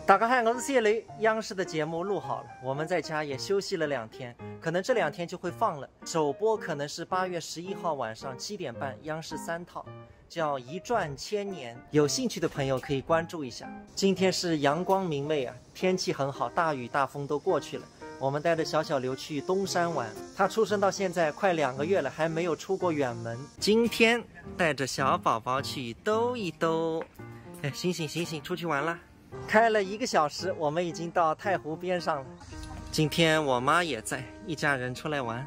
大家好，我是谢雷。央视的节目录好了，我们在家也休息了2天，可能这2天就会放了。首播可能是8月11号晚上7点半，央视3套，叫《一转千年》。有兴趣的朋友可以关注一下。今天是阳光明媚啊，天气很好，大雨大风都过去了。我们带着小小刘去东山玩，他出生到现在快2个月了，还没有出过远门。今天带着小宝宝去兜一兜。哎，醒醒醒醒，出去玩啦！开了1个小时，我们已经到太湖边上了。今天我妈也在，一家人出来玩。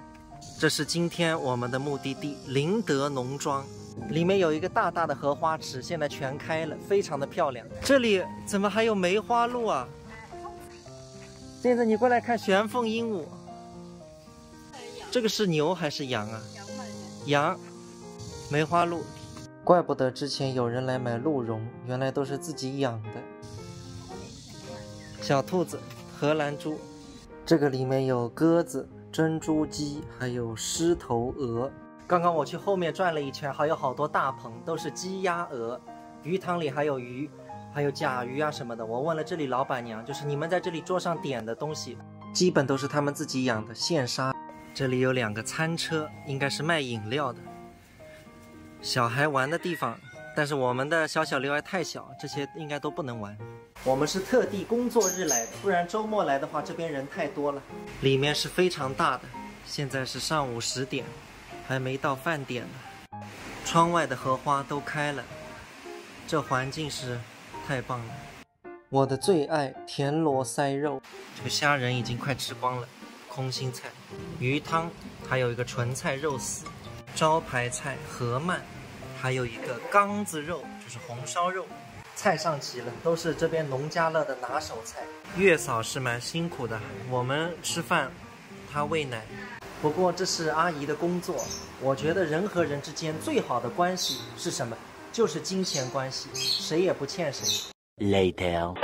这是今天我们的目的地灵德农庄，里面有一个大大的荷花池，现在全开了，非常的漂亮。这里怎么还有梅花鹿啊？现在你过来看玄凤鹦鹉。这个是牛还是羊啊？羊。梅花鹿。怪不得之前有人来买鹿茸，原来都是自己养的。小兔子、荷兰猪，这个里面有鸽子、珍珠鸡，还有狮头鹅。刚刚我去后面转了一圈，还有好多大棚，都是鸡鸭鹅。鱼塘里还有鱼，还有甲鱼啊什么的。我问了这里老板娘，就是你们在这里桌上点的东西，基本都是他们自己养的，现杀。这里有2个餐车，应该是卖饮料的。小孩玩的地方，但是我们的小刘还太小，这些应该都不能玩。我们是特地工作日来的，不然周末来的话，这边人太多了。里面是非常大的，现在是上午10点，还没到饭点呢。窗外的荷花都开了，这环境是太棒了。我的最爱田螺塞肉，这个虾仁已经快吃光了，空心菜、鱼汤，还有一个纯菜肉丝，招牌菜河鳗，还有一个缸子肉，就是红烧肉。菜上齐了，都是这边农家乐的拿手菜。月嫂是蛮辛苦的，我们吃饭，她喂奶。不过这是阿姨的工作。我觉得人和人之间最好的关系是什么？就是金钱关系，谁也不欠谁。 Later.